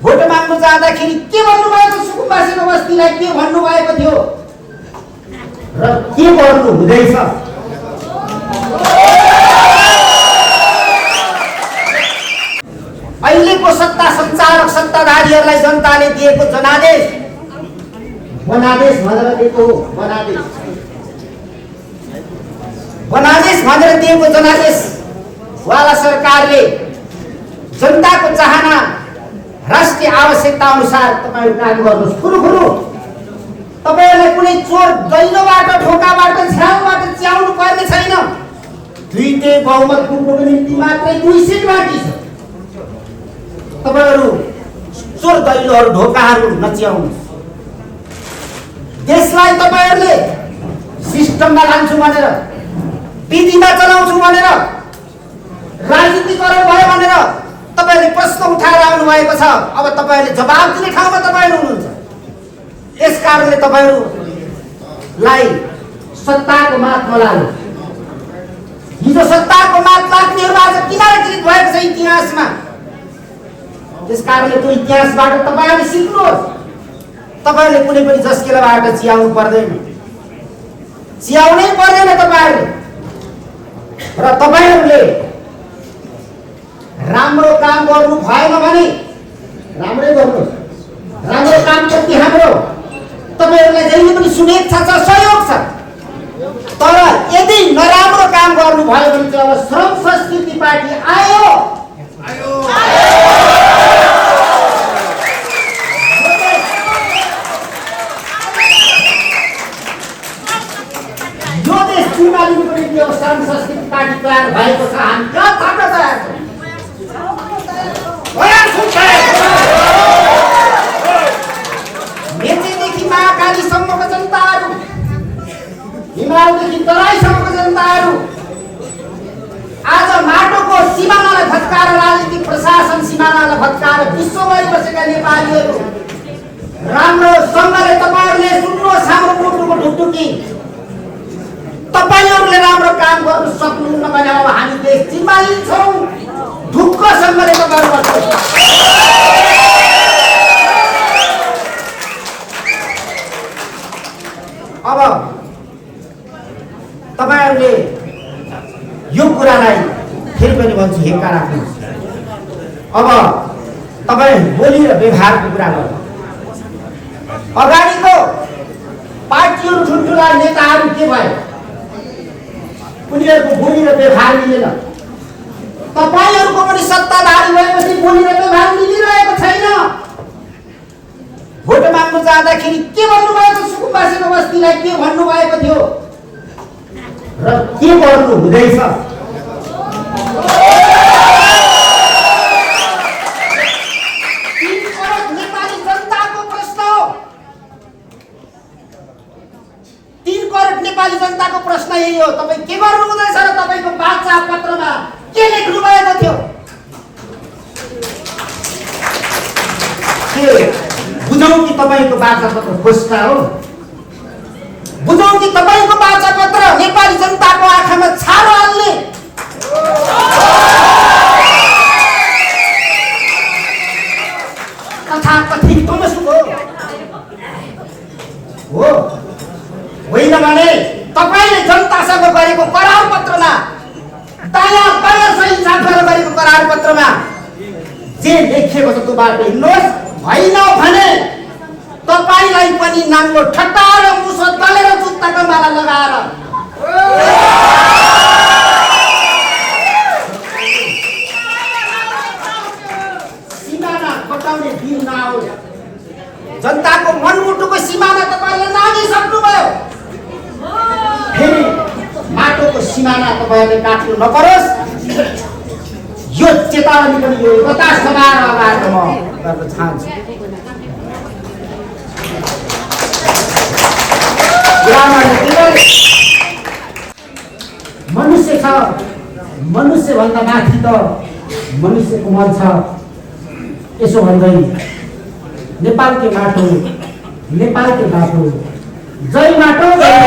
Vote माग्नु जाँदाखेरि के भन्नुभएको सुकुम्बासीको बस्तीलाई के भन्नुभएको थियो र के गर्नु हुँदैछ अहिलेको सत्ता सञ्चालक सत्ताधारीहरूलाई जनताले दिएको जनादेश बनादेश भनेर दिएको हो। बनादेश भनेर दिएको जनादेश वाला सरकारले जनताको चाहना राष्ट्रिय आवश्यकता अनुसार तपाईहरु काम गर्नुहोस्। फुरुफुरु तपाईहरुलाई कुनै चोर दैलोबाट ढोकाबाट छ्याउबाट च्याउनु पर्ने छैन। दुईटै बहुमत पुग्नुको निम्ति मात्रै 2 सिट बाँकी छ। तपाईहरु चोर दैलोहरु ढोकाहरु नच्याउनुहोस्। देशलाई तपाईहरुले सिस्टममा लान्छु भनेर विधिमा चलाउँछु भनेर राजनीतिकरण भयो भनेर तपाईहरुले प्रश्न उठाएर आउनु भएको छ। अब तपाईहरुले जवाफ दिने ठाउँमा तपाईहरु हुनुहुन्छ। यसकारणले तपाईहरुलाई सत्ताको मात नलाग्नु। हिजो सत्ताको मात लाग्नेहरु आज किनारकृत भएको छ इतिहासमा। त्यसकारणले त्यो इतिहासबाट तपाईहरुले सिक्नुहोस्। तपाईहरुले कुनै पनि जस्केलाबाट चियाउनु पर्दैन। चियाउनै पर्दैन तपाईहरुले। र तपाईहरुले राम्रो काम गर्नु भएन भने राम्रै गर्नुहोस्। राम्रो काम प्रति हाम्रो तपाईहरुलाई जहिले पनि शुभेच्छा छ, सहयोग छ। तर यदि नराम्रो काम गर्नु भयो भने चाहिँ अब श्रम संस्कृति पार्टी आयो। यो देश चुनावीको निम्ति अब श्रम संस्कृति पार्टी तयार भएको छ। हामी क्या थाप्न तयार छौँ। मेचेदेखि महाकालीसम्मको जनताहरू, हिमालदेखि तराईसम्मको जनताहरू आज माटोको सिमानालाई भत्काएर राजनीतिक प्रशासन सिमानालाई भत्काएर विश्वभरि बसेका नेपालीहरू राम्रोसँगले तपाईहरुले सुन्नुहोस् हाम्रो मुटुको ढुकढुकी। तपाईहरुले राम्रो काम गर्न सक्नुहुन्न भने अब हामी देश चिम्बालिन्छौँ। ढुक्कसँगले तपाईहरु बस्नुहोस्। अब तपाईहरुले यो कुरालाई फेरि पनि भन्छु, हेक्का राख्नुहोस्। अब तपाई बोली र व्यवहारको कुरा गर्नु। अगाडिको पार्टीहरु ठुल्ठुला नेताहरु के भयो? उनीहरुको बोली र व्यवहार मिलेन। तपाईहरुको पनि सत्ताधारी भएपछि बोली र व्यवहार मिलिरहेको छैन। भोट माग्नु जाँदाखेरि के भन्नुभएको सुकुम्बासीको बस्तीलाई के भन्नुभएको थियो र के गर्नु हुँदैछ? 3 करोड नेपाली जनताको प्रश्न हो। 3 करोड नेपाली जनताको प्रश्न यही हो। तपाई के गर्नु हुँदैछ र तपाईको वाचा पत्रमा के लेख्नु भएको थियो? के बुझौं कि तपाईको वाचा पत्र खोस्टा हो? बुझौं कि तपाईको वाचा पत्र नेपाली जनताको आँखामा छारो हाल्ने? तथाकथित तमसुक हो होइन भने तपाईले जनतासँग गरेको करार पत्रमा दायाँ बायाँ सही साफेर गरेको करार पत्रमा जे लेखिएको छ त्योबाट हिँड्नुहोस्। होइन भने तपाईलाई पनि नाङ्गो ठट्टा र मुसो दलेर जुत्ताको माला लगाएर सिमाना कटाउने दिन नआओस्। जनताको मनमुटुको सिमाना तपाईले नागिसक्नुभयो। फेरि माटोको सिमाना तपाईले काट्नु नपरोस्। यो चेतावनी पनि यो एकता सभाबाट म गर्न चाहन्छु। मनुष्य छ, मनुष्य भन्दा माथि त मनुष्यको मन छ। यसो भन्दै नेपालकै माटो, नेपालकै बाटो, जय माटो जय।